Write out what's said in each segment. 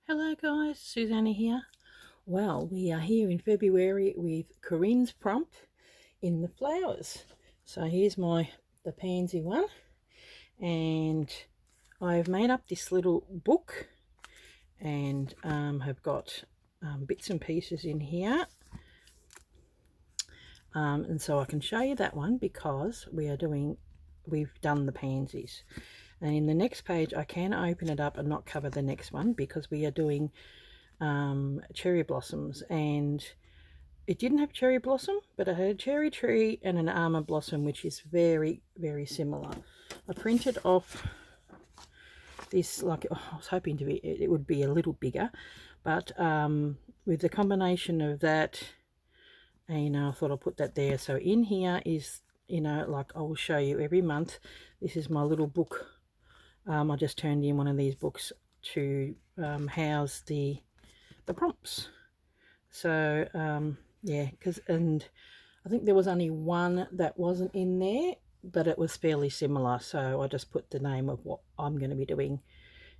Hello guys, Susanna here. Well, we are here in February with Corrine's prompt in the flowers. So here's the pansy one, and I've made up this little book and have got bits and pieces in here. And so I can show you that one because we've done the pansies. And in the next page I can open it up and not cover the next one because we are doing cherry blossoms, and it didn't have cherry blossom, but it had a cherry tree and an almond blossom, which is very, very similar. I printed off this, like, I was hoping it would be a little bigger, but with the combination of that, and I thought I'll put that there. So in here is, like I will show you every month. This is my little book. I just turned in one of these books to house the prompts. So yeah, and I think there was only one that wasn't in there, but it was fairly similar, so I just put the name of what I'm going to be doing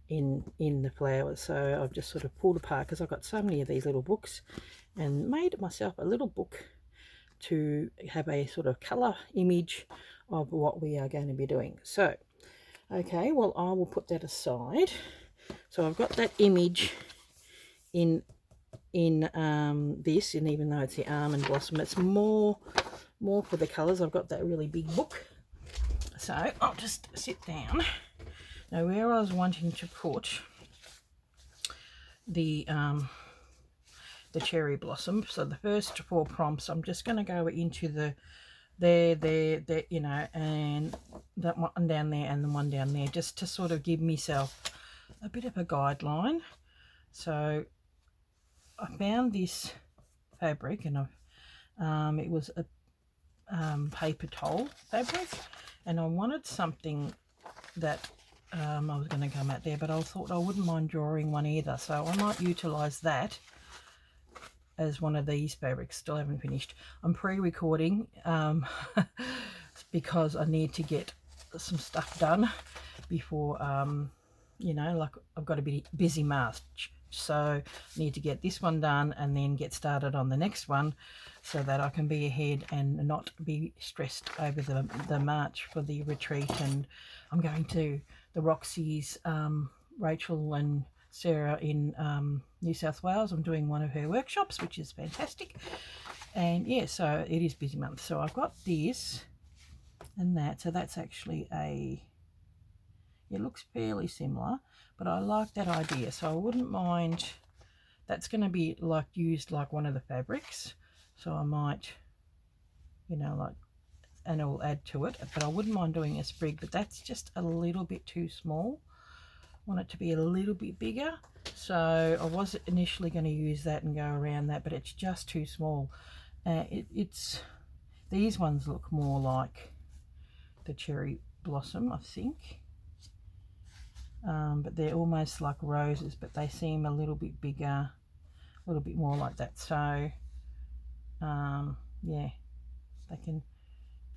in the flowers. So I've just sort of pulled apart because I've got so many of these little books and made myself a little book to have a sort of color image of what we are going to be doing. So okay, well, I will put that aside. So I've got that image in this, and even though it's the almond blossom, it's more for the colors. I've got that really big book, so I'll just sit down. Now, where I was wanting to put the cherry blossom, so the first 4 prompts, I'm just going to go into the there, and that one down there and the one down there, just to sort of give myself a bit of a guideline. So I found this fabric, and it was a paper towel fabric, and I wanted something that I was going to come out there, but I thought I wouldn't mind drawing one either, so I might utilize that as one of these fabrics. Still haven't finished. I'm pre-recording because I need to get some stuff done before like I've got a bit busy March, so I need to get this one done and then get started on the next one so that I can be ahead and not be stressed over the March for the retreat. And I'm going to the Roxy's, Rachel and Sarah in New South Wales. I'm doing one of her workshops, which is fantastic. And yeah, so it is busy month. So I've got this and that. So that's actually it looks fairly similar, but I like that idea, so I wouldn't mind. That's going to be like used like one of the fabrics, so I might, like, and it will add to it, but I wouldn't mind doing a sprig, but that's just a little bit too small. I want it to be a little bit bigger, so I was initially going to use that and go around that, but it's just too small. These ones look more like the cherry blossom, I think. But they're almost like roses, but they seem a little bit bigger, a little bit more like that. So yeah,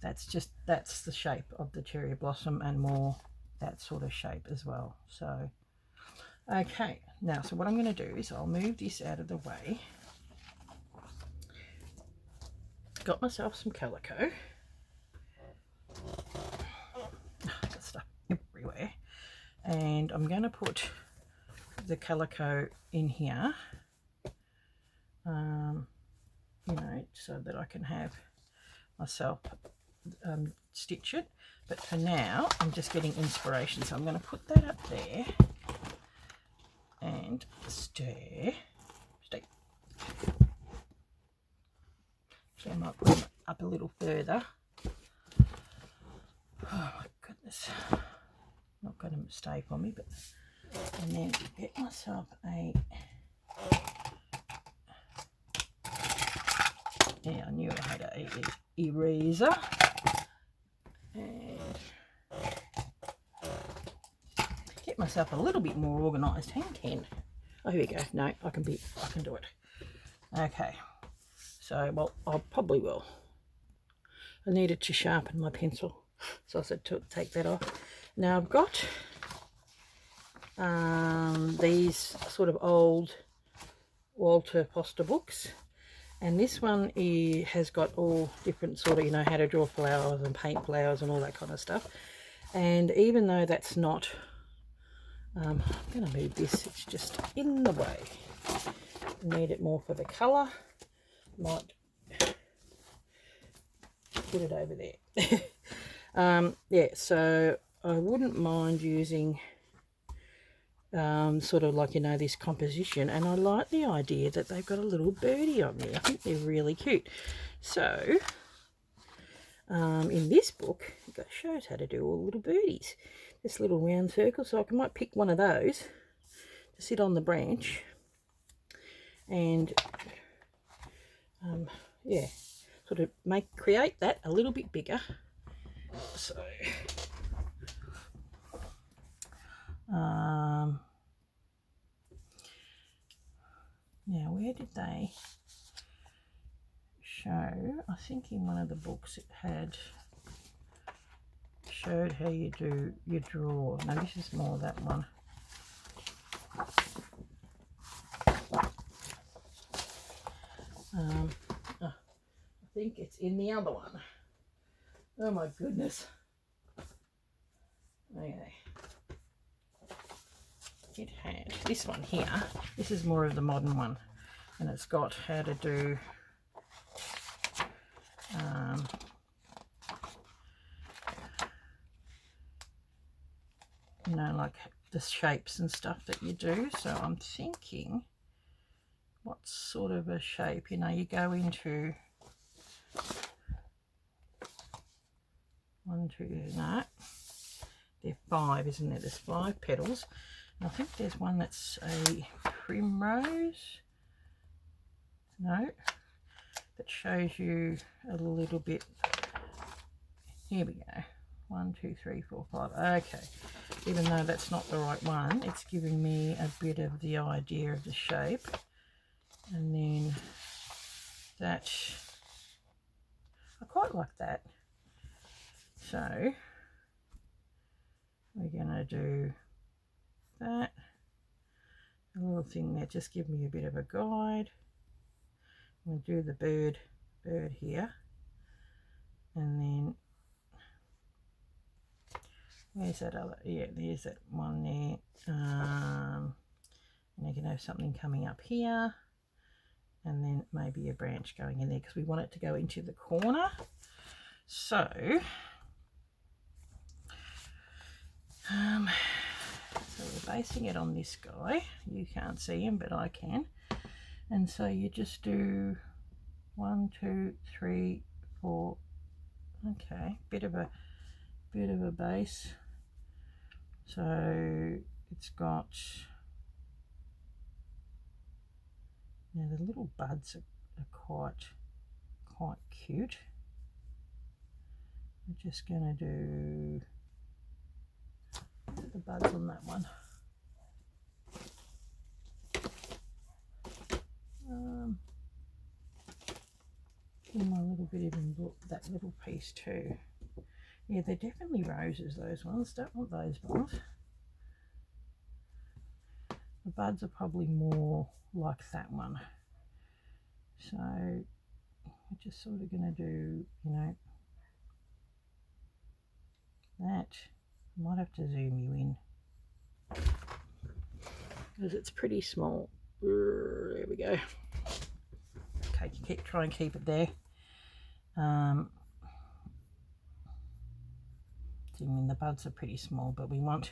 that's the shape of the cherry blossom, and more that sort of shape as well. So okay, now, so what I'm going to do is I'll move this out of the way. Got myself some calico. Got stuff everywhere. And I'm going to put the calico in here, so that I can have myself stitch it. But for now, I'm just getting inspiration. So I'm going to put that up there and stay. Actually, I might put it up a little further. Oh my goodness. Not going to stay for me, but, and then get myself I knew I had a eraser, and get myself a little bit more organised. Hang on. Oh, here we go. No, I can do it. Okay, so, well, I probably will. I needed to sharpen my pencil, so I said to take that off. Now I've got these sort of old Walter Foster books, and this one has got all different sort of, you know, how to draw flowers and paint flowers and all that kind of stuff. And even though that's not, I'm going to move this, it's just in the way. I need it more for the colour. Might put it over there. Yeah, so I wouldn't mind using sort of like, you know, this composition, and I like the idea that they've got a little birdie on there. I think they're really cute. So in this book it shows how to do all the little birdies, this little round circle, so I might pick one of those to sit on the branch and yeah, sort of create that a little bit bigger. So now where did they show? I think in one of the books it had showed how you draw. Now this is more that one. I think it's in the other one. Oh my goodness. Okay. It had this one here. This is more of the modern one, and it's got how to do you know, like the shapes and stuff that you do. So I'm thinking, what sort of a shape, you know, you go into 1, 2, no, they're 5, isn't there? There's 5 petals. And I think there's one that's a primrose. No, that shows you a little bit. Here we go. 1, 2, 3, 4, 5. Okay, even though that's not the right one, it's giving me a bit of the idea of the shape. And then that, I quite like that. So we're going to do that. A little thing there, just give me a bit of a guide. We'll do the bird here. And then where's that other? Yeah, there's that one there. And you can have something coming up here, and then maybe a branch going in there because we want it to go into the corner. So, so we're basing it on this guy. You can't see him, but I can. And so you just do 1, 2, 3, 4. Okay, bit of a base. So it's got, now the little buds are quite cute. I'm just going to do the buds on that one. In my little bit of that little piece too. Yeah, they're definitely roses, those ones. Don't want those ones. The buds are probably more like that one. So we're just sort of going to do, you know, that. I might have to zoom you in because it's pretty small. There we go. Okay, try and keep it there. I mean, the buds are pretty small, but we want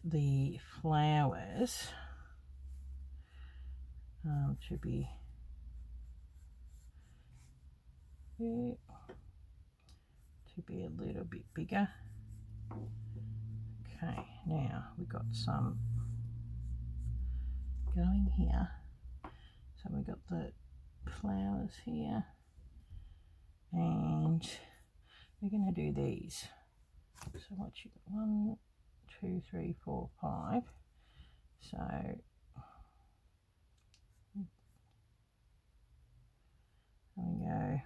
the flowers to be a little bit bigger. Okay, now we've got some going here. So we've got the flowers here, and we're going to do these. So what you got? 1, 2, 3, 4, 5. So there we go.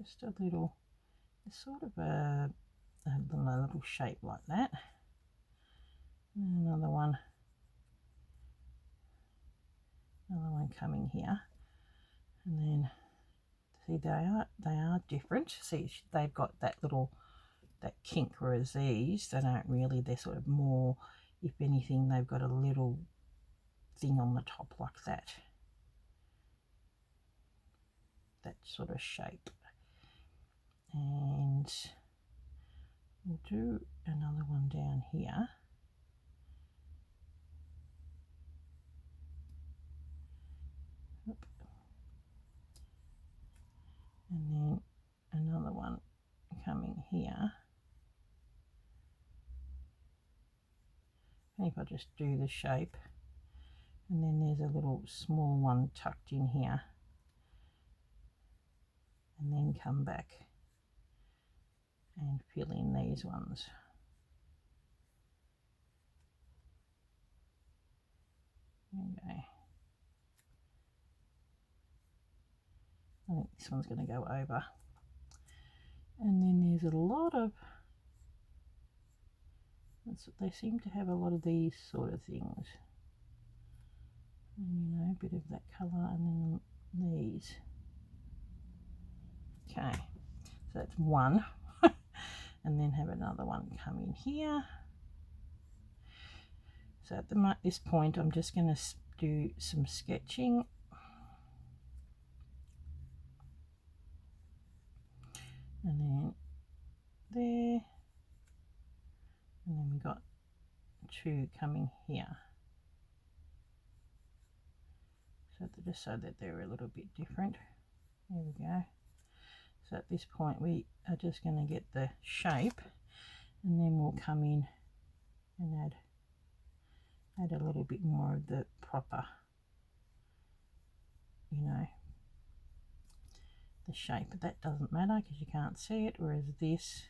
Just a little, it's sort of a a little shape like that. And another one coming here, and then see they are different. See, they've got that kink, whereas these, they don't really. They're sort of more, if anything, they've got a little thing on the top like that sort of shape. And we'll do another one down here. And then another one coming here. And if I just do the shape, and then there's a little small one tucked in here, and then come back and fill in these ones. Okay. I think this one's going to go over. And then there's a lot of, they seem to have a lot of these sort of things. And, you know, a bit of that colour, and then these. Okay, so that's one. And then have another one come in here. So at this point, I'm just going to do some sketching. And then there. And then we've got two coming here. So just so that they're a little bit different. There we go. So at this point, we are just going to get the shape, and then we'll come in and add a little bit more of the proper, you know, the shape. But that doesn't matter because you can't see it, whereas this,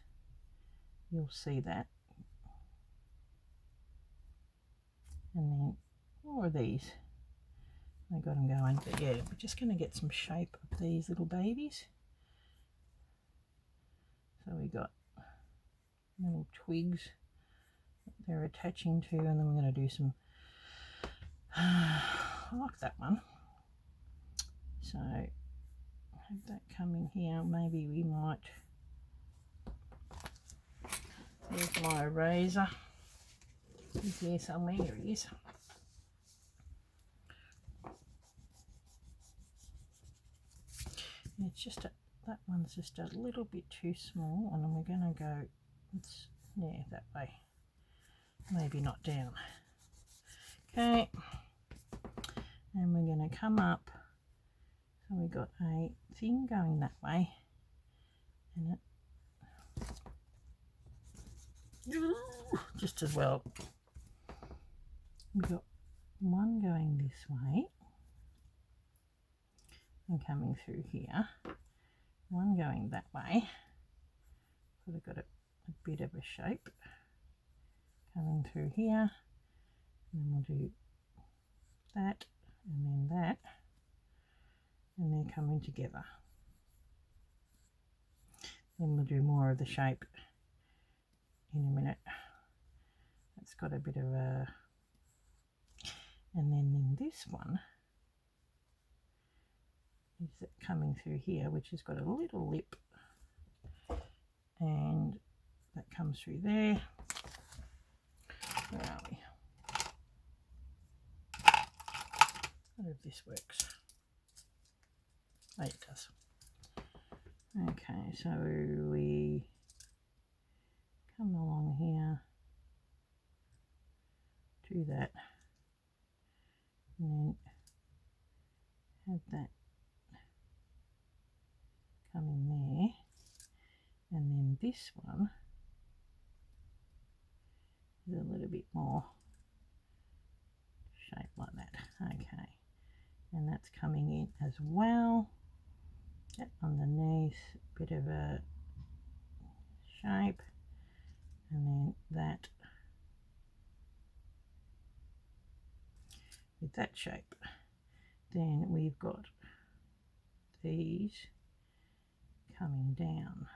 you'll see that. And then more of these. I got them going, but yeah, we're just going to get some shape of these little babies. So we got little twigs that they're attaching to, and then we're going to do some, I like that one. So have that coming here. Maybe we might, there's my eraser. He's there somewhere, here he is. It's just that one's just a little bit too small, and then we're going to go, yeah, that way, maybe not down. Okay, and we're going to come up, so we got a thing going that way, and it just as well, we've got one going this way and coming through here, one going that way, so we've got a bit of a shape coming through here, and then we'll do that, and then that, and they're coming together. Then we'll do more of the shape in a minute. It's got a bit of a, and then in this one is it coming through here, which has got a little lip, and that comes through there. Where are we? I wonder if this works. Oh, it does. Okay, so we come along here, do that, and then have that come in there, and then this one is a little bit more shape like that. Okay, and that's coming in as well. That underneath, bit of a shape, and then that with that shape. Then we've got these coming down,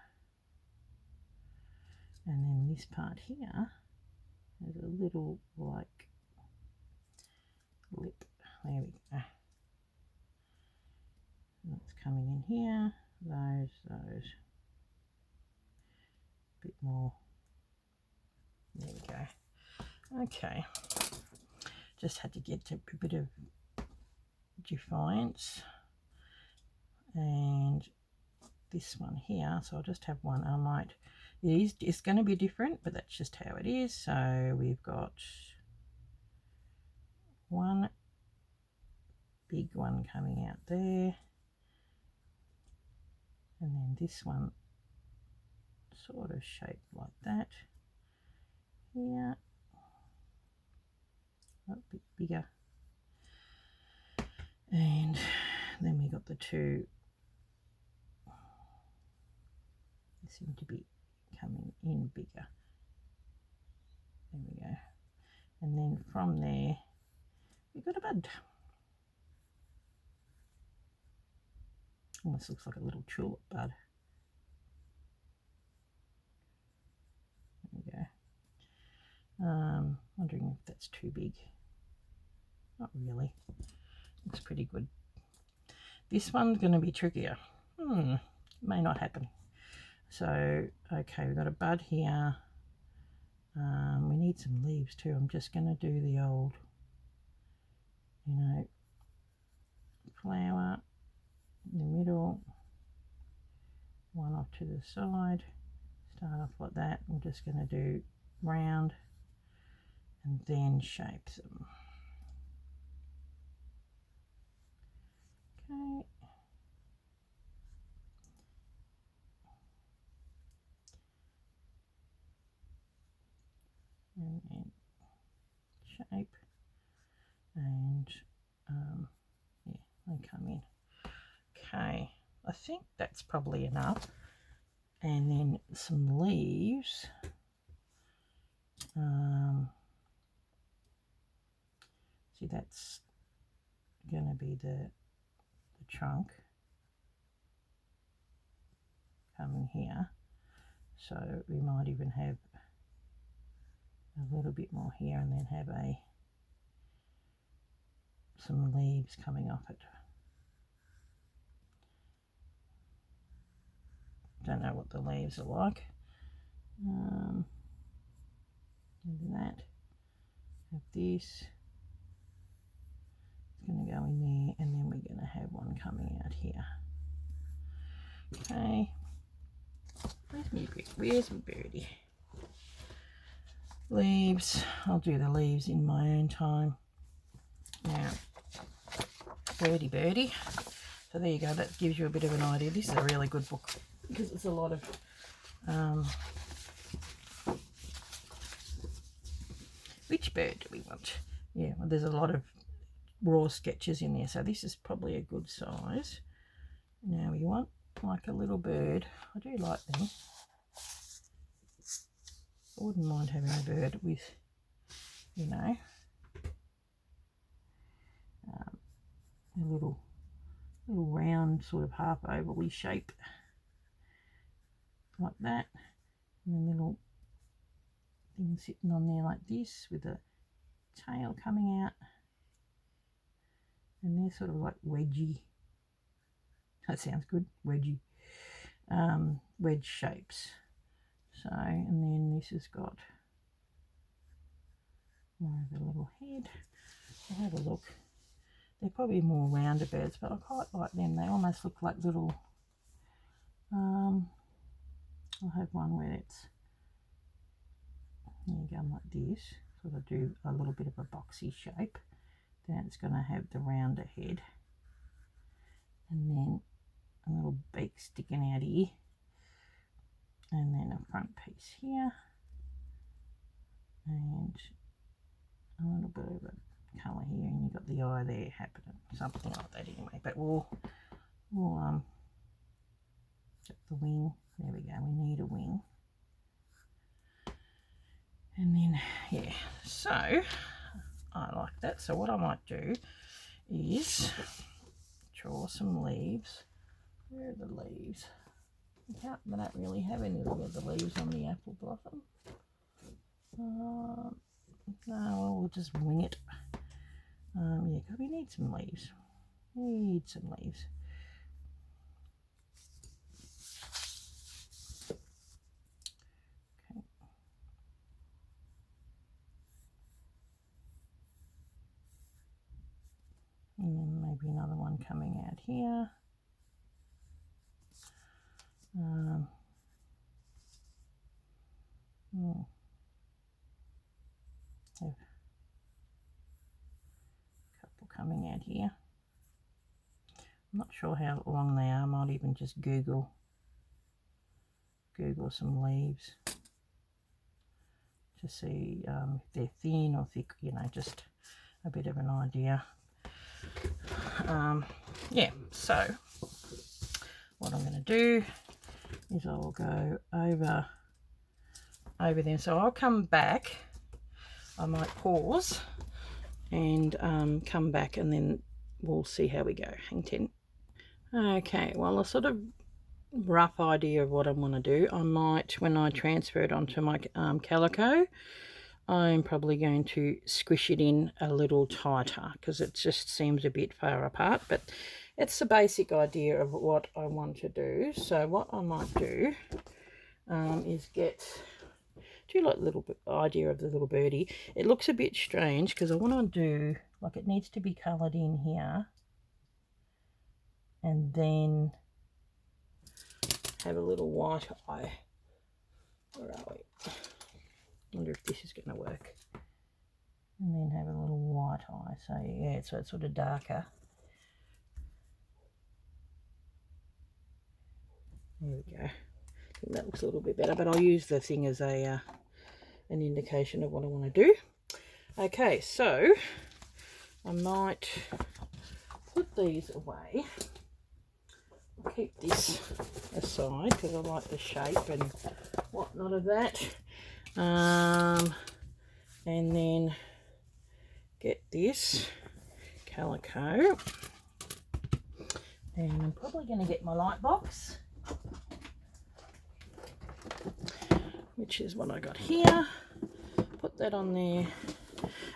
And then this part here has a little like lip. There we go. That's coming in here. Those. A bit more. There we go. Okay. Just had to get to a bit of defiance. And this one here, so I'll just have one. I might, it's going to be different, but that's just how it is. So we've got one big one coming out there, and then this one sort of shaped like that here, a bit bigger, and then we got the two. They seem to be coming in bigger. There we go. And then from there, we've got a bud. Almost looks like a little tulip bud. There we go. Wondering if that's too big. Not really. Looks pretty good. This one's going to be trickier. May not happen. So, okay, we've got a bud here. We need some leaves too. I'm just going to do the old, flower in the middle, one off to the side, start off like that. I'm just going to do round and then shape them. Okay. And then shape, and yeah, they come in. Okay, I think that's probably enough. And then some leaves. See, that's going to be the trunk coming here. So we might even have a little bit more here, and then have some leaves coming off it. Don't know what the leaves are like. Maybe that. Have this. It's going to go in there, and then we're going to have one coming out here. Okay. Where's my birdie? Leaves. I'll do the leaves in my own time. Now, birdie. So there you go. That gives you a bit of an idea. This is a really good book because it's a lot of which bird do we want? Yeah, well, there's a lot of raw sketches in there, so this is probably a good size. Now we want like a little bird. I do like them. I wouldn't mind having a bird with, a little round sort of half ovally shape like that, and a little thing sitting on there like this with a tail coming out, and they're sort of like wedgy. That sounds good, wedgy. Wedge shapes. So, and then this has got more of a little head. I'll have a look. They're probably more rounder birds, but I quite like them. They almost look like little, I'll have one where it's, there you go, like this. Sort of do a little bit of a boxy shape. Then it's going to have the rounder head. And then a little beak sticking out here. And then a front piece here. And a little bit of a colour here, and you've got the eye there happening, something like that anyway. But we'll get the wing. There we go, we need a wing. And then, yeah, so I like that. So what I might do is draw some leaves. Where are the leaves? I don't really have any of the leaves on the apple blossom. No, well, we'll just wing it. Yeah, because we need some leaves. We need some leaves. Okay. And then maybe another one coming out here. Have a couple coming out here. I'm not sure how long they are. I might even just Google some leaves to see if they're thin or thick, you know, just a bit of an idea. Yeah, so what I'm going to do is I will go over them. So I'll come back. I might pause and come back, and then we'll see how we go. Hang 10. Okay, well, a sort of rough idea of what I want to do. I might, when I transfer it onto my calico, I'm probably going to squish it in a little tighter because it just seems a bit far apart, but it's the basic idea of what I want to do. So what I might do is do you like the little idea of the little birdie? It looks a bit strange because I want to do, like, it needs to be coloured in here and then have a little white eye. Where are we? I wonder if this is going to work. And then have a little white eye. So yeah, so it's sort of darker. There we go. I think that looks a little bit better, but I'll use the thing as a an indication of what I want to do. Okay, so I might put these away. I'll keep this aside because I like the shape and whatnot of that. And then get this calico, and I'm probably going to get my light box, which is what I got here. Put that on there,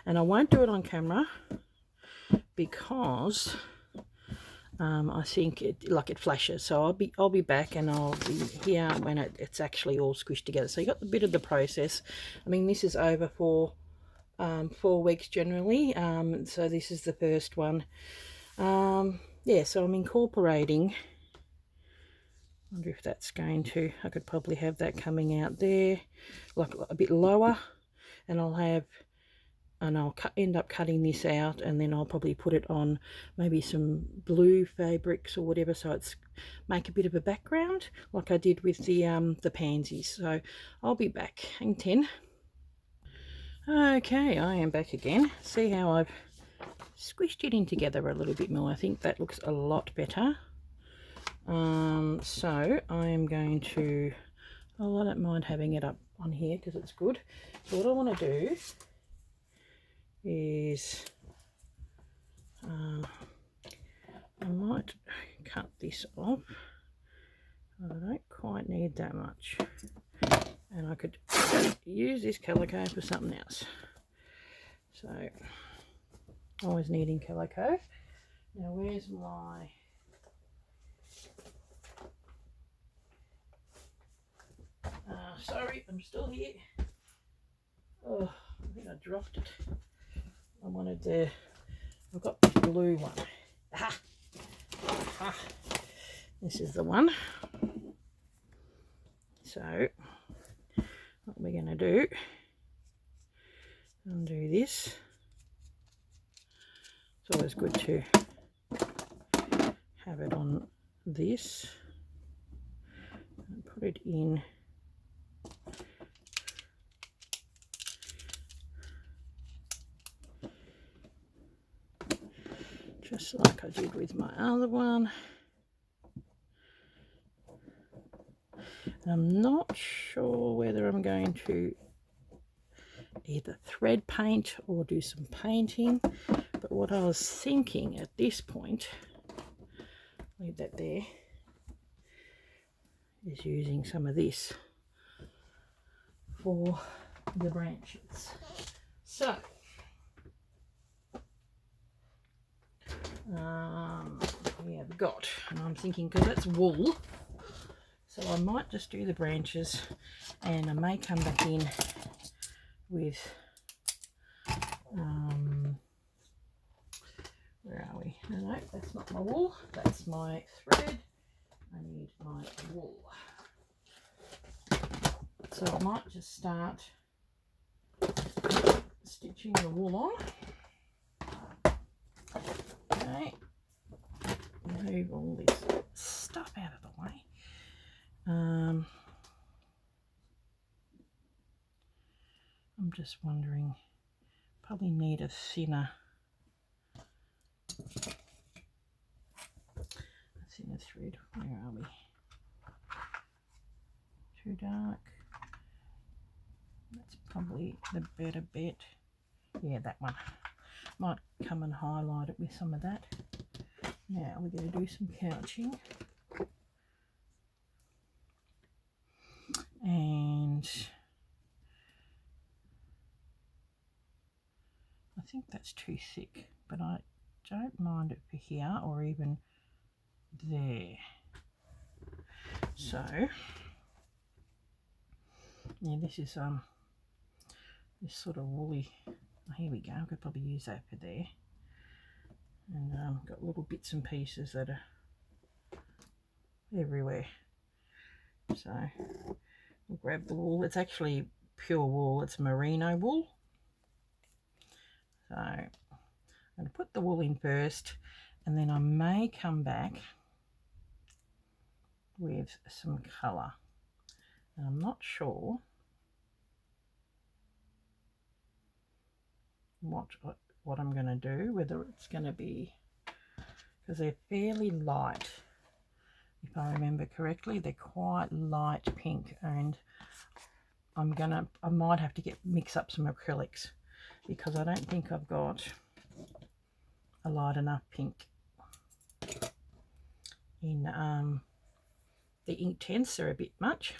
and I won't do it on camera because I think it flashes. So I'll be back, and I'll be here when it's actually all squished together. So you got a bit of the process. I mean, this is over for 4 weeks generally. So this is the first one. Yeah, so I'm incorporating. I wonder if that's going to, I could probably have that coming out there, like a bit lower, and I'll end up cutting this out, and then I'll probably put it on maybe some blue fabrics or whatever, so it's make a bit of a background like I did with the pansies. So I'll be back. Hang 10. Okay, I am back again. See how I've squished it in together a little bit more. I think that looks a lot better. So I am going to, oh, I don't mind having it up on here because it's good. So what I want to do is I might cut this off. I don't quite need that much, and I could use this calico for something else. So always needing calico. Now where's my sorry, I'm still here. Oh, I think I dropped it. I wanted I've got the blue one. Aha! Aha! This is the one. So what we're going to do, undo this. It's always good to have it on this and put it in. Just like I did with my other one. I'm not sure whether I'm going to either thread paint or do some painting, but what I was thinking at this point, leave that there, is using some of this for the branches. So we have got, and I'm thinking because that's wool, so I might just do the branches, and I may come back in with where are we? No, that's not my wool, that's my thread. I need my wool. So I might just start stitching the wool on. Okay, move all this stuff out of the way. I'm just wondering, probably need a thinner thread. Where are we? Too dark. That's probably the better bet. Yeah, that one. Might come and highlight it with some of that. Now we're going to do some couching. And I think that's too thick, but I don't mind it for here or even there. So yeah, this is this sort of woolly. Oh, here we go. I could probably use that for there. And got little bits and pieces that are everywhere. So we'll grab the wool. It's actually pure wool. It's merino wool. So I'm going to put the wool in first, and then I may come back with some colour. And I'm not sure what I'm going to do, whether it's going to be, because they're fairly light, if I remember correctly. They're quite light pink, and I might have to mix up some acrylics, because I don't think I've got a light enough pink in the Inktense. Are a bit much.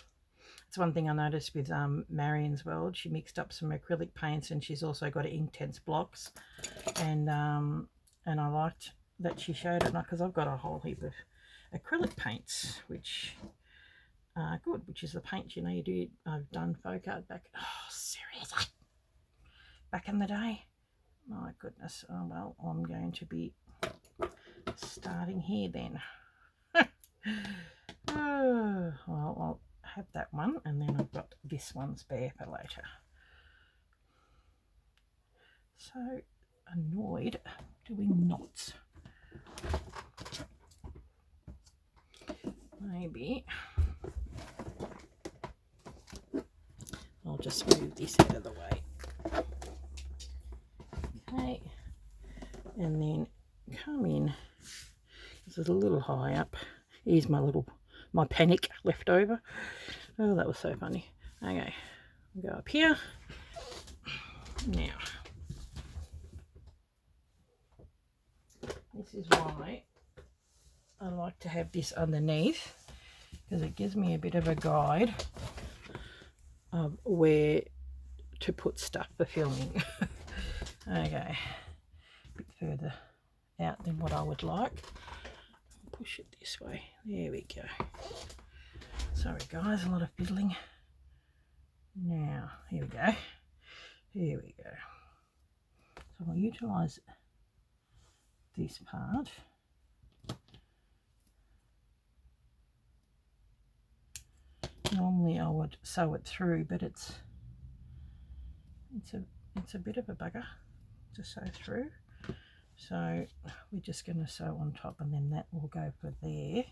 It's one thing I noticed with Marion's World. She mixed up some acrylic paints, and she's also got Inktense blocks, and I liked that she showed it, because I've got a whole heap of acrylic paints, which are good, which is the paint, you know, you do. I've done folk art back, oh seriously, back in the day. My goodness. Oh well, I'm going to be starting here then. Oh, well, I'll have that one, and then I've got this one spare for later. So annoyed doing knots. Maybe I'll just move this out of the way. Okay, and then come in. This is a little high up. Here's my panic left over. Oh, that was so funny. Okay, I'll go up here. Now, this is why I like to have this underneath, because it gives me a bit of a guide of where to put stuff for filming. Okay, a bit further out than what I would like. Push it this way. There we go. Sorry guys, a lot of fiddling. Now, here we go. Here we go. So I'll utilise this part. Normally I would sew it through, but it's a bit of a bugger to sew through. So we're just going to sew on top, and then that will go for there.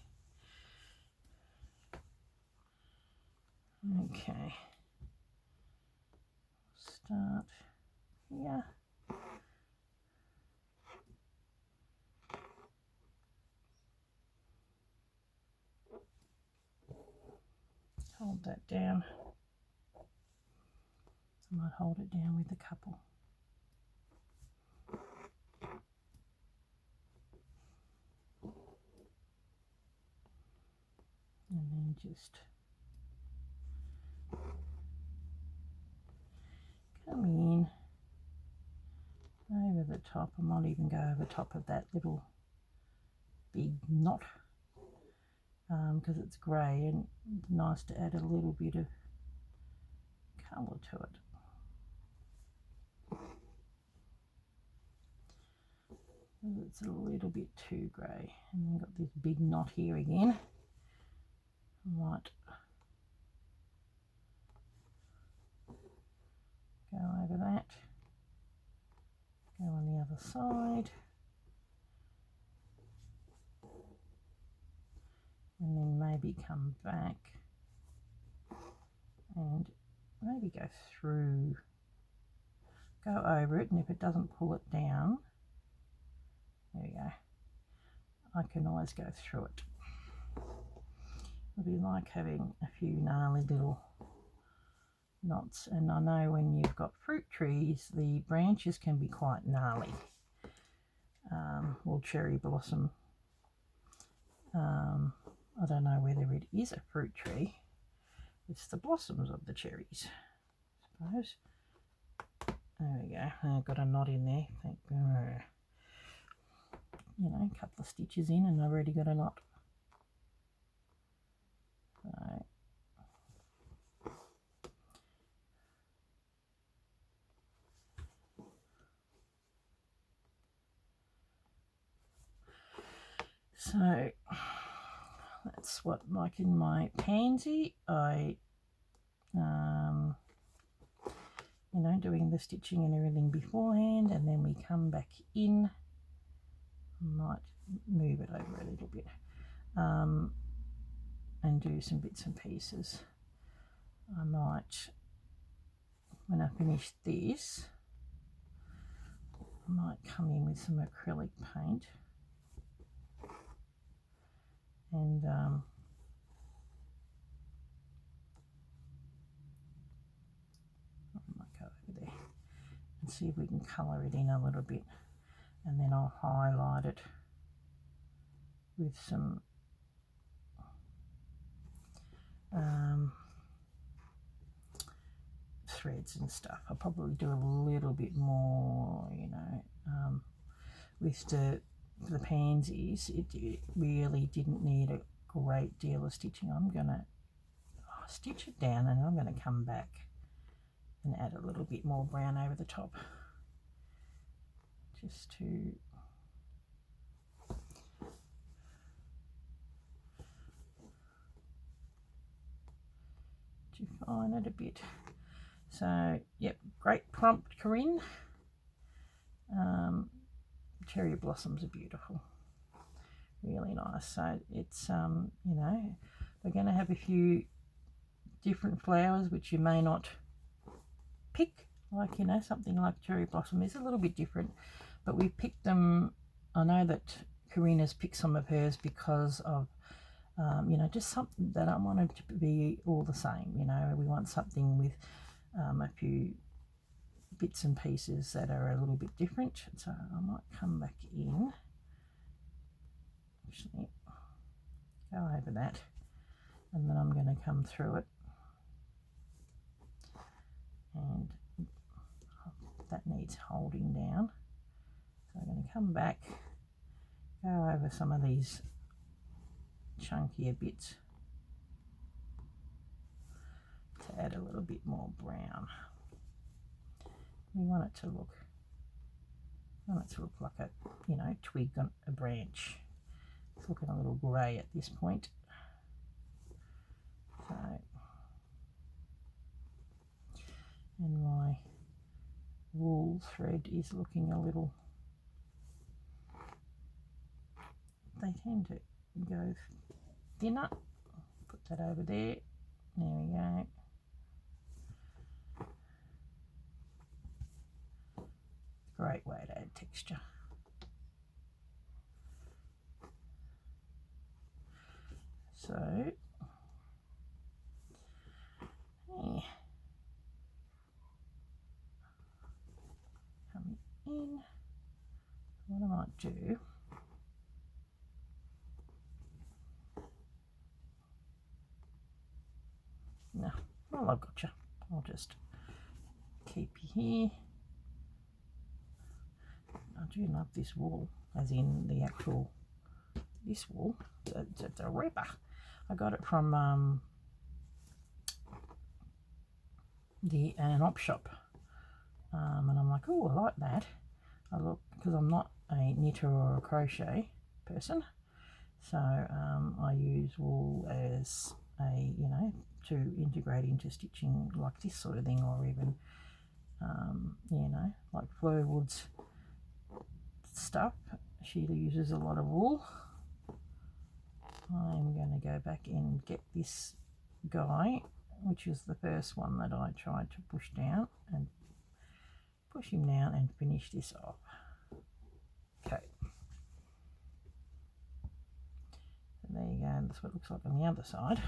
Okay. Start here. Hold that down. I might hold it down with a couple. And then just come in over the top. I might even go over top of that little big knot because it's grey and nice to add a little bit of colour to it. It's a little bit too grey, and then got this big knot here again. I might go over that, go on the other side, and then maybe come back and maybe go through, go over it, and if it doesn't pull it down, there we go, I can always go through it. It'll be like having a few gnarly little knots, and I know when you've got fruit trees the branches can be quite gnarly. Or cherry blossom, I don't know whether it is a fruit tree, it's the blossoms of the cherries, I suppose. There we go, I've got a knot in there, thank God. You know, a couple of stitches in and I've already got a knot. So that's what, like in my pansy, I you know, doing the stitching and everything beforehand, and then we come back in. I might move it over a little bit and do some bits and pieces. I might, when I finish this, I might come in with some acrylic paint and I might go over there and see if we can colour it in a little bit, and then I'll highlight it with some threads and stuff. I'll probably do a little bit more, you know, with for the pansies. It really didn't need a great deal of stitching. I'm gonna stitch it down, and I'm going to come back and add a little bit more brown over the top, just to define it a bit. So yep, great prompt, Corrine. Cherry blossoms are beautiful, really nice. So it's you know, we're going to have a few different flowers which you may not pick, like, you know, something like cherry blossom is a little bit different, but we picked them. I know that Corrine has picked some of hers because of you know, just something that I wanted to be all the same. You know, we want something with a few bits and pieces that are a little bit different. So I might come back in, actually go over that, and then I'm going to come through it, and that needs holding down. So I'm going to come back, go over some of these chunkier bits to add a little bit more brown. We want it to look like a, you know, twig on a branch. It's looking a little grey at this point. So, and my wool thread is looking a little, they tend to go thinner. Put that over there. There we go. Great way to add texture. So, yeah. Coming in. What I might do, well, I've got you. I'll just keep you here. I do love this wool, as in the actual, this wool. It's a ripper. I got it from an op shop, and I'm like, oh, I like that. I look, because I'm not a knitter or a crochet person, so I use wool as a, you know, to integrate into stitching like this sort of thing, or even you know, like Fleur Wood's stuff. She uses a lot of wool. I'm going to go back and get this guy, which is the first one that I tried to push down, and push him down and finish this off. Okay, so there you go. That's what it looks like on the other side.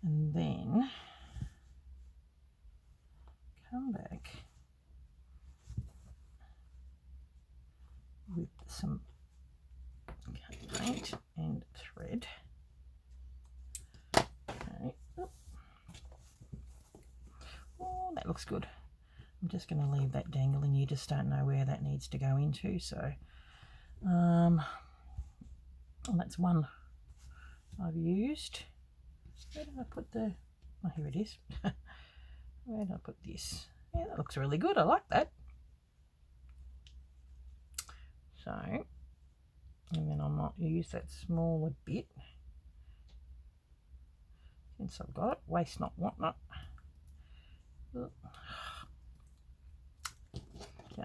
And then come back with some paint and thread. Okay. Oh, that looks good. I'm just going to leave that dangling. You just don't know where that needs to go into, so well, that's one I've used. Where did I put the, oh, here it is. Where did I put this? Yeah, that looks really good. I like that. So, and then I might use that smaller bit, since I've got it. Waste not, want not. The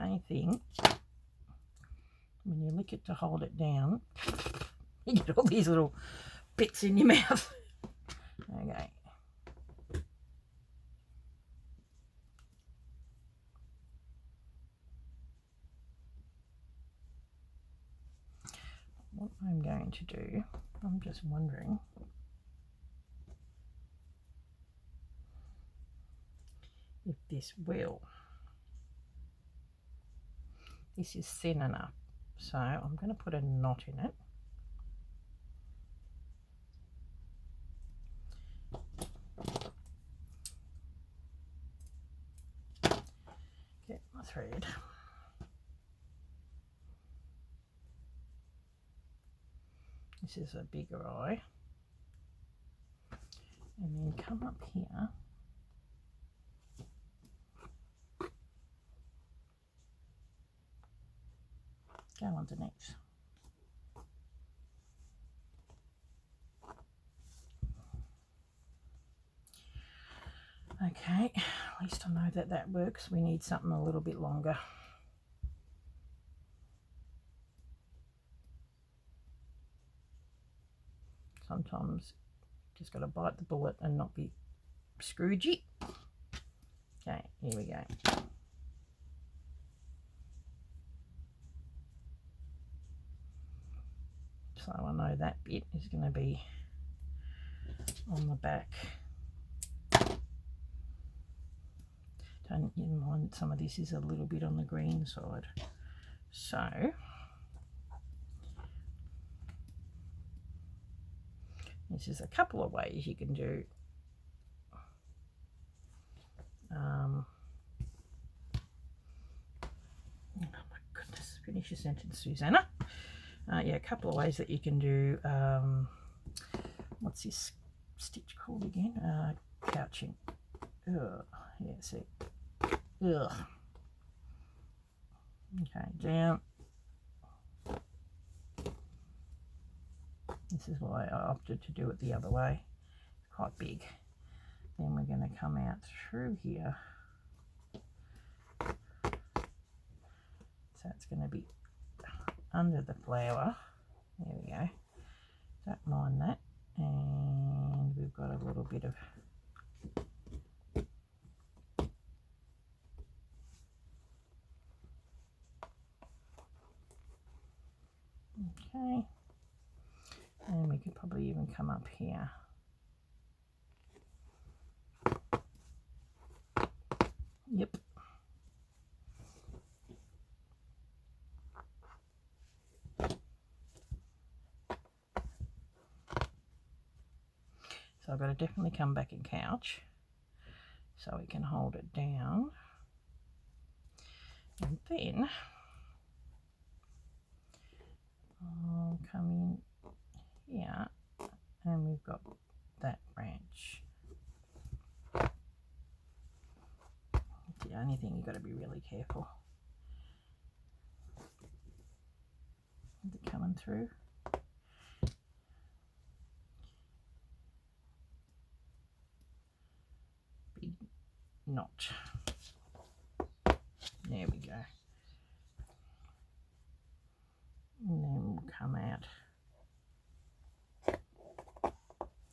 only thing, when you lick it to hold it down, you get all these little bits in your mouth. Okay. What I'm going to do, I'm just wondering if this will. This is thin enough, so I'm going to put a knot in it. Get my thread. This is a bigger eye. And then come up here. Go underneath. Okay, at least I know that that works. We need something a little bit longer. Sometimes just got to bite the bullet and not be scroogey. Okay, here we go. So I know that bit is going to be on the back. Don't you mind, some of this is a little bit on the green side. So this is a couple of ways you can do. Oh my goodness, finish your sentence, Susanna. Yeah, a couple of ways that you can do, what's this stitch called again? Couching. Ugh. Yeah, see. Ugh. Okay, down. This is why I opted to do it the other way. It's quite big. Then we're going to come out through here. So it's going to be under the flower. There we go. Don't mind that. And we've got a little bit of okay. And we could probably even come up here. Yep. I've got to definitely come back and couch so we can hold it down. And then I'll come in here and we've got that branch. The only thing you've got to be really careful with it coming through. Big knot. There we go. And then we'll come out.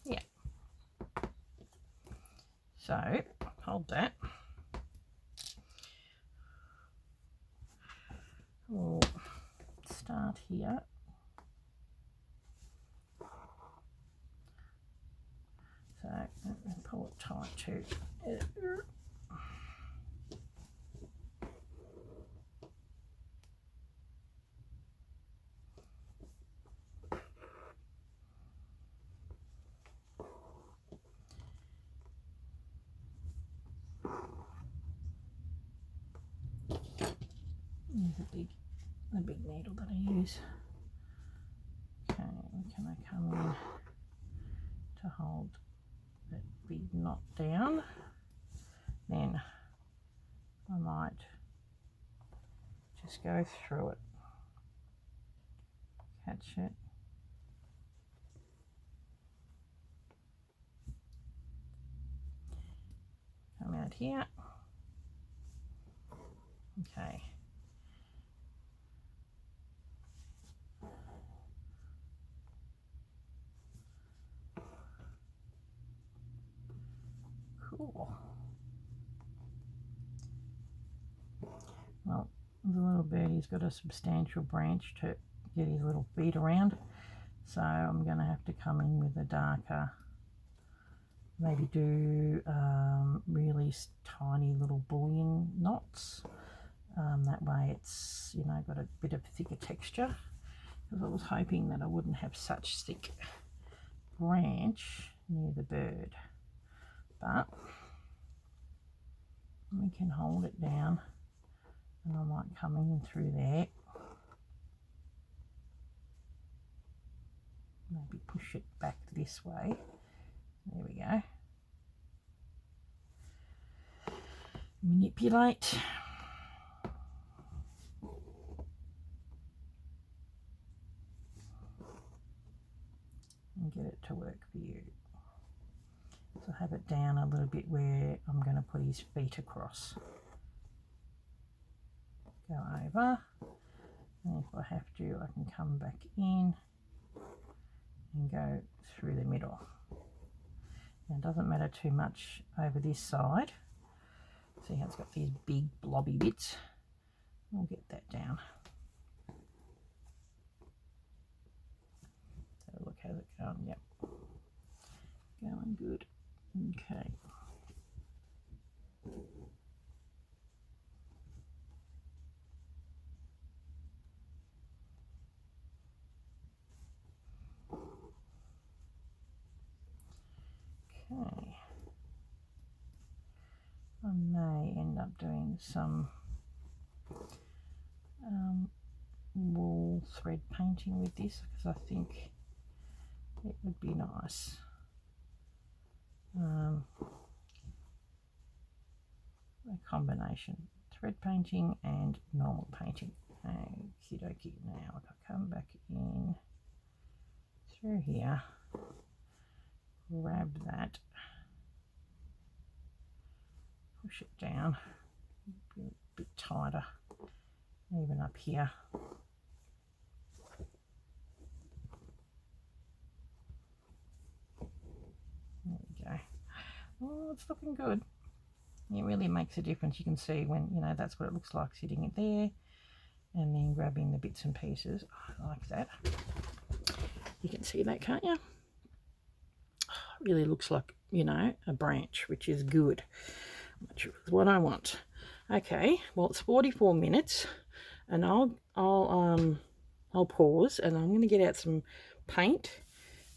Yeah. So hold that. We'll start here. So pull it tight too. There's the big needle that I use. Okay, can I come in to hold that big knot down? Then I might just go through it, catch it, come out here. Okay. Cool. Well, the little birdie's got a substantial branch to get his little feet around, so I'm going to have to come in with a darker, maybe do really tiny little bullion knots. That way it's, you know, got a bit of thicker texture, because I was hoping that I wouldn't have such thick branch near the bird, but we can hold it down, and I might come in through there, maybe push it back this way. There we go. Manipulate. And get it to work for you. So have it down a little bit where I'm going to put his feet across. Go over, and if I have to, I can come back in and go through the middle. Now, it doesn't matter too much over this side. See how it's got these big blobby bits? We'll get that down. So look, how's it going? Yep, going good. Okay. Okay. I may end up doing some wool thread painting with this, because I think it would be nice. A combination, thread painting and normal painting. Okie dokie. Now if I come back in through here, grab that, push it down, be a bit tighter, even up here. There we go. Oh, it's looking good. It really makes a difference. You can see when, you know, that's what it looks like sitting in there, and then grabbing the bits and pieces. I like that. You can see that, can't you? It really looks like, you know, a branch, which is good, which is what I want. Okay, well, it's 44 minutes, and I'll pause, and I'm going to get out some paint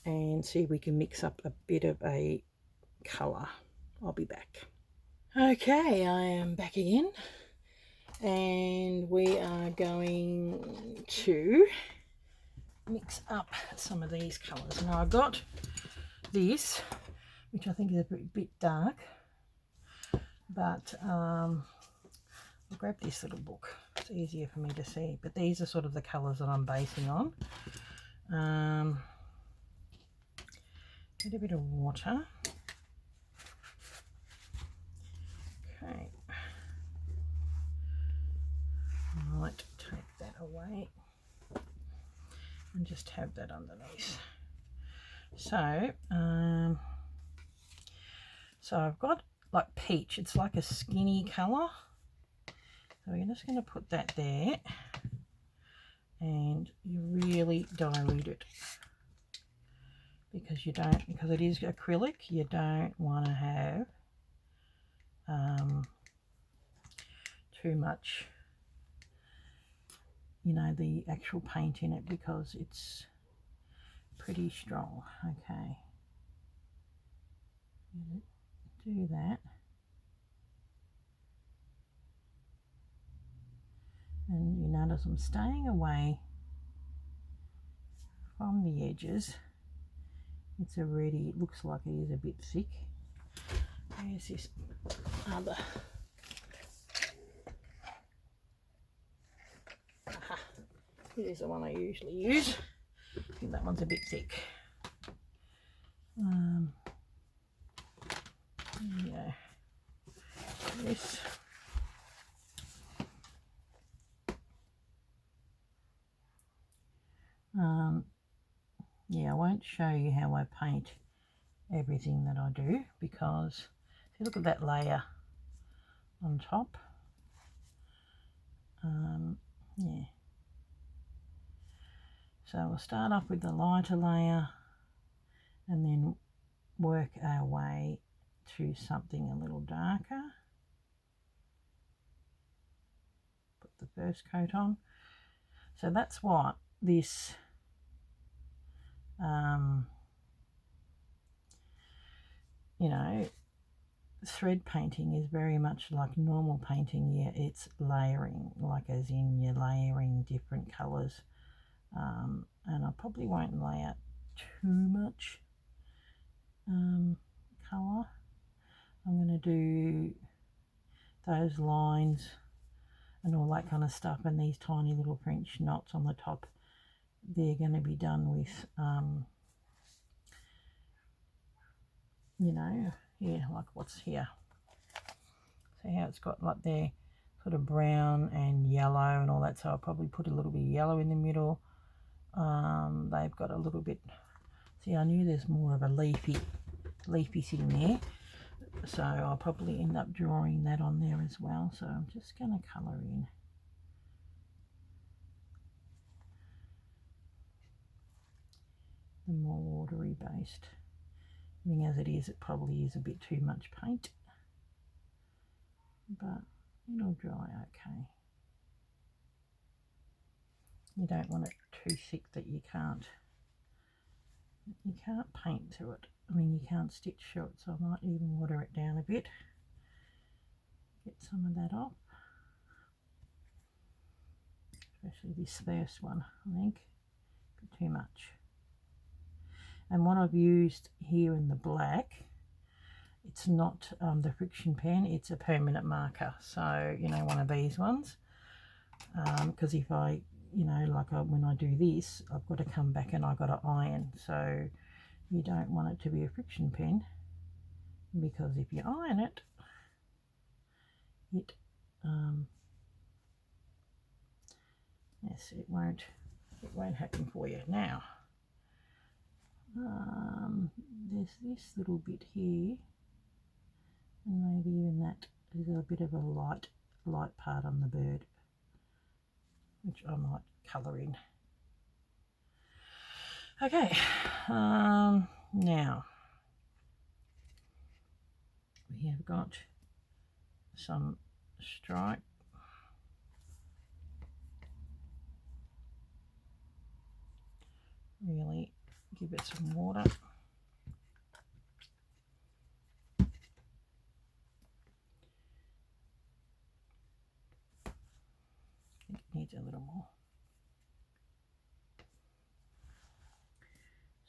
and see if we can mix up a bit of a colour. I'll be back. Okay, I am back again, and we are going to mix up some of these colours. Now I've got this, which I think is a bit dark, but I'll grab this little book. It's easier for me to see, but these are sort of the colours that I'm basing on. Get a bit of water. Okay. I might take that away and just have that underneath. So, so I've got like peach. It's like a skinny colour. So we're just going to put that there, and you really dilute it because because it is acrylic. You don't want to have too much, you know, the actual paint in it, because it's pretty strong. Okay, do that, and you notice I'm staying away from the edges. It's already, it looks like it is a bit thick. There's this other. Aha. Here's the one I usually use. I think that one's a bit thick. Yeah. This. Yeah, I won't show you how I paint everything that I do, because if you look at that layer on top, yeah. So we'll start off with the lighter layer and then work our way to something a little darker. Put the first coat on. So that's what this you know, thread painting is very much like normal painting. Yeah, it's layering, like as in you're layering different colours, and I probably won't lay out too much colour. I'm going to do those lines and all that kind of stuff, and these tiny little French knots on the top, they're going to be done with you know, yeah, like what's here. See how it's got like there sort of brown and yellow and all that, so I'll probably put a little bit of yellow in the middle. They've got a little bit, see, I knew there's more of a leafy thing there, so I'll probably end up drawing that on there as well. So I'm just going to colour in. The more watery based. I mean, as it is, it probably is a bit too much paint, but it'll dry okay. You don't want it too thick that you can't paint to it. I mean, you can't stitch through it, so I might even water it down a bit. Get some of that off. Especially this first one, I think, a bit too much. And what I've used here in the black, it's not the friction pen, it's a permanent marker. So, you know, one of these ones, because if I, you know, like when I do this, I've got to come back and I've got to iron. So you don't want it to be a friction pen, because if you iron it, yes, it won't happen for you. Now, there's this little bit here, and maybe even that is a bit of a light part on the bird, which I might colour in. Okay, now we have got some stripe. Really give it some water. It needs a little more.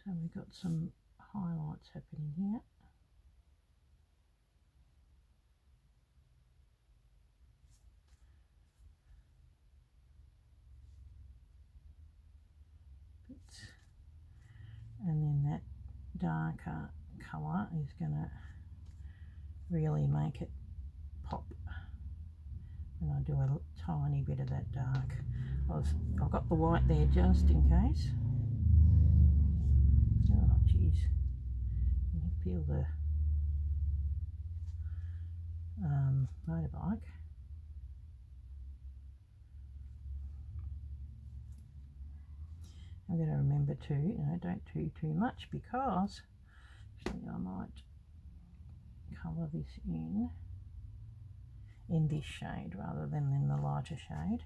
So we've got some highlights happening here. And then that darker colour is going to really make it pop. And I'll do a tiny bit of that dark. I've got the white there just in case. Oh geez, can you feel the motorbike? I'm going to remember to, don't do too much, because actually I might colour this in this shade rather than in the lighter shade.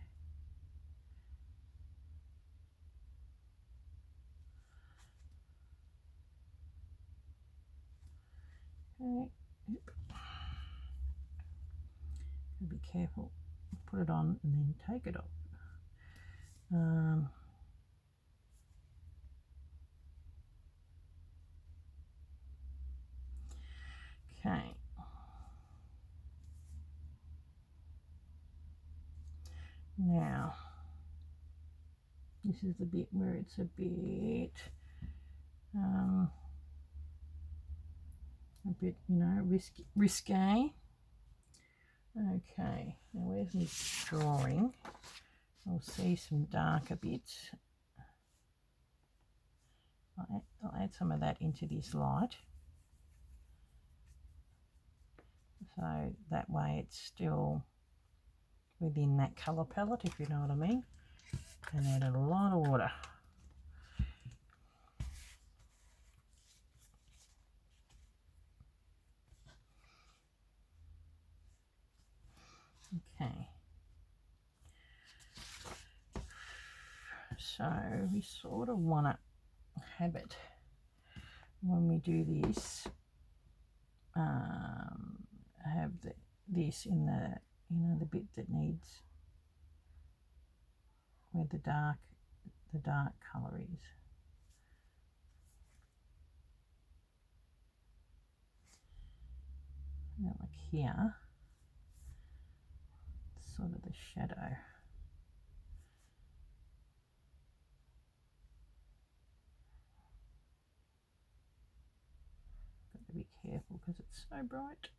Okay, be careful, put it on and then take it off. Okay. Now, this is the bit where it's a bit, risque. Okay, now where's my drawing? I'll see some darker bits. I'll add some of that into this light. So that way it's still within that colour palette, if you know what I mean. And add a lot of water. Okay. So we sort of want to have it when we do this, have this in the, the bit that needs where the dark colour is. Now, like here, sort of the shadow. Got to be careful because it's so bright.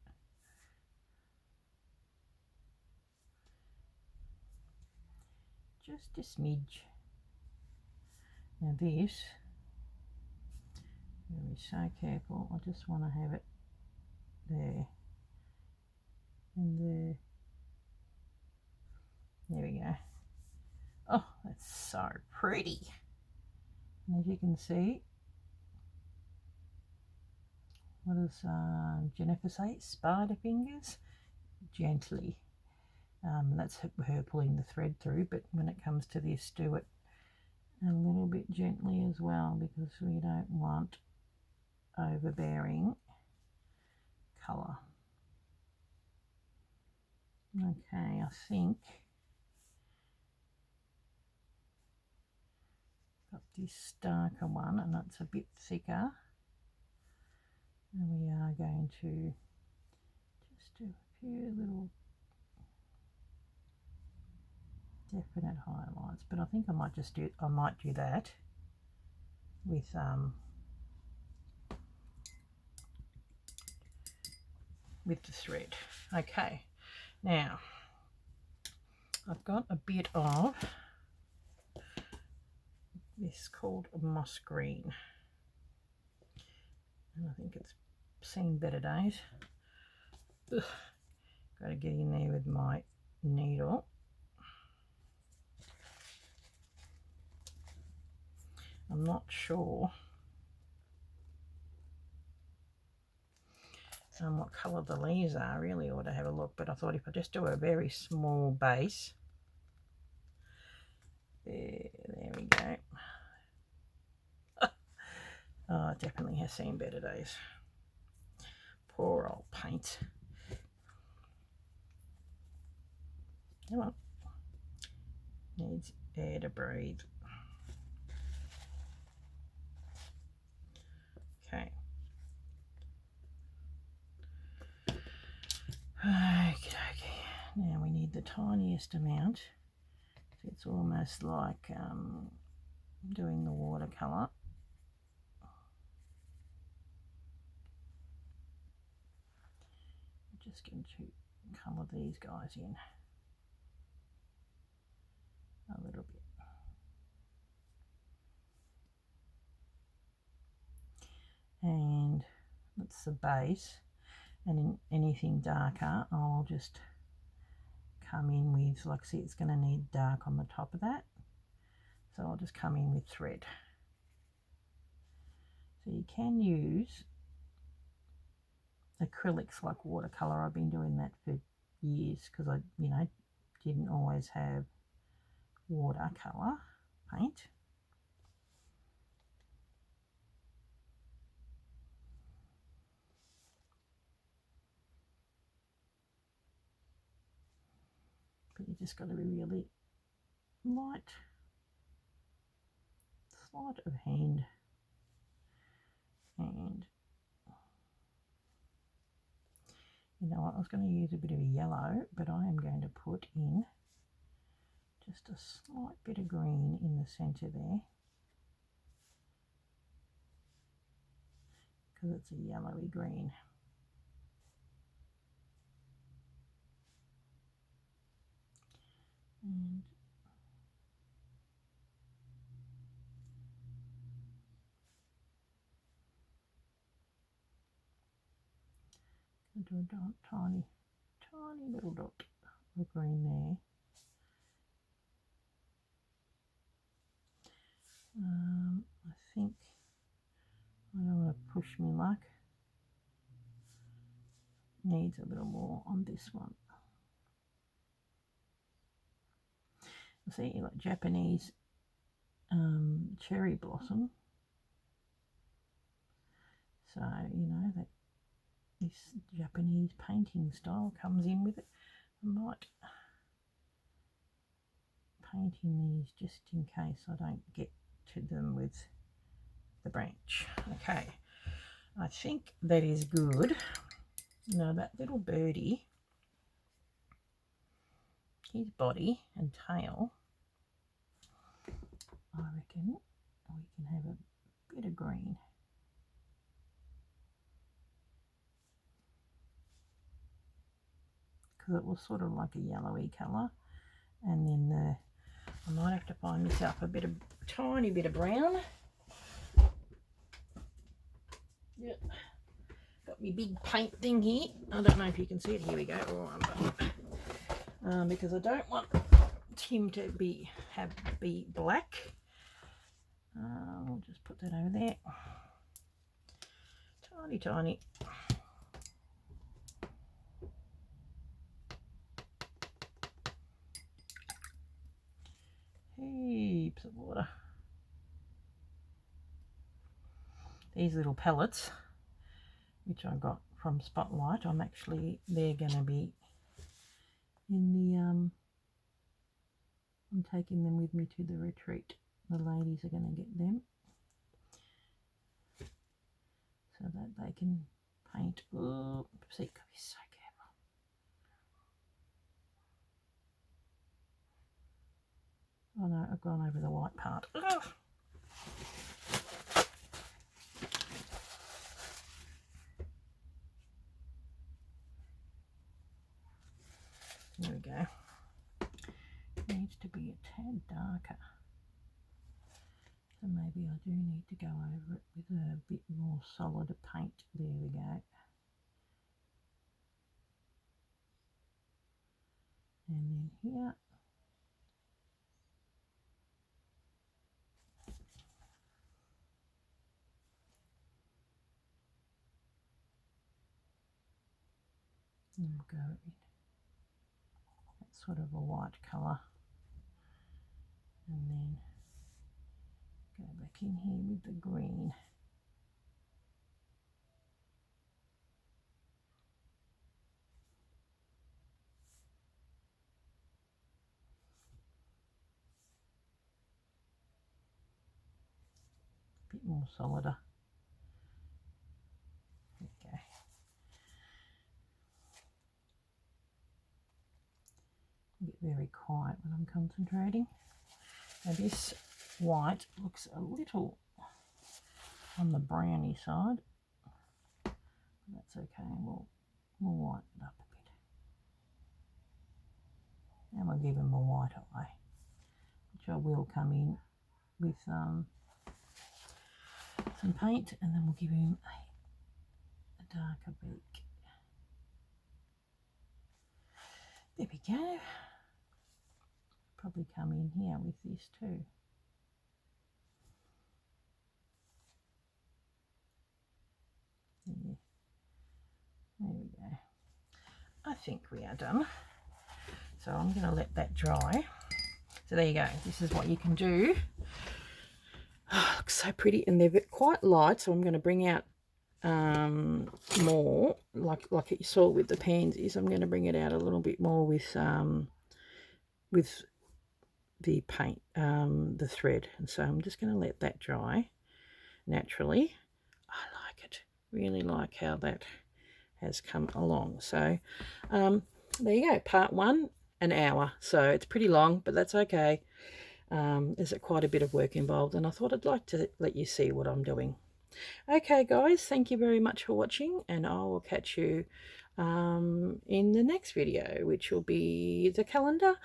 Just a smidge. Now this, I'm be so careful. I just want to have it there and there. There we go. Oh, that's so pretty. And as you can see, what does Jennifer say? Spider fingers? Gently. That's her pulling the thread through, but when it comes to this, do it a little bit gently as well, because we don't want overbearing colour. Okay, I think got this darker one, and that's a bit thicker, and we are going to just do a few little definite highlights, but I think I might do that with the thread. Okay, now I've got a bit of this called moss green, and I think it's seen better days. Ugh. Got to get in there with my needle. I'm not sure what colour the leaves are. I really ought to have a look, but I thought if I just do a very small base, there we go. Oh, it definitely has seen better days. Poor old paint. Come on. Needs air to breathe. Okay. Okay. Now we need the tiniest amount. So it's almost like doing the watercolour. I'm just going to colour these guys in a little bit. And that's the base, and in anything darker I'll just come in with, like, see, it's going to need dark on the top of that, so I'll just come in with thread. So you can use acrylics like watercolor. I've been doing that for years because I didn't always have watercolor paint. But you just got to be really light, sleight of hand. And you know what, I was going to use a bit of a yellow, but I am going to put in just a slight bit of green in the centre there, because it's a yellowy green. And I'm going to do a tiny little dot of green there. I think I don't want to push my luck. Needs a little more on this one. See, like Japanese cherry blossom. So that this Japanese painting style comes in with it. I might paint in these just in case I don't get to them with the branch. Okay, I think that is good. Now that little birdie, his body and tail, I reckon we can have a bit of green. Because it was sort of like a yellowy colour. And then I might have to find myself a tiny bit of brown. Yep. Got my big paint thing here. I don't know if you can see it. Here we go. Because I don't want him to be black. We'll just put that over there. Tiny. Heaps of water. These little pellets, which I got from Spotlight, they're going to be in the I'm taking them with me to the retreat. The ladies are going to get them so that they can paint. Oh, see, gotta be so careful. Oh no, I've gone over the white part. Ugh. There we go. It needs to be a tad darker. So maybe I do need to go over it with a bit more solid paint. There we go. And then here. And we'll go in that sort of a white colour. And then go back in here with the green. more solider. Okay. Get very quiet when I'm concentrating. Now this white looks a little on the browny side. That's okay, we'll whiten it up a bit. And we'll give him a white eye, which I will come in with some paint, and then we'll give him a darker beak. There we go. Probably come in here with this too. Yeah. There we go. I think we are done. So I'm going to let that dry. So there you go. This is what you can do. Oh, looks so pretty, and they're quite light. So I'm going to bring out more, like you saw with the pansies. I'm going to bring it out a little bit more with the paint, the thread. And so I'm just going to let that dry naturally. I like it. Really like how that has come along. So there you go, part 1, an hour. So it's pretty long, but that's okay. There's quite a bit of work involved, and I thought I'd like to let you see what I'm doing. Okay guys, thank you very much for watching, and I will catch you in the next video, which will be the calendar.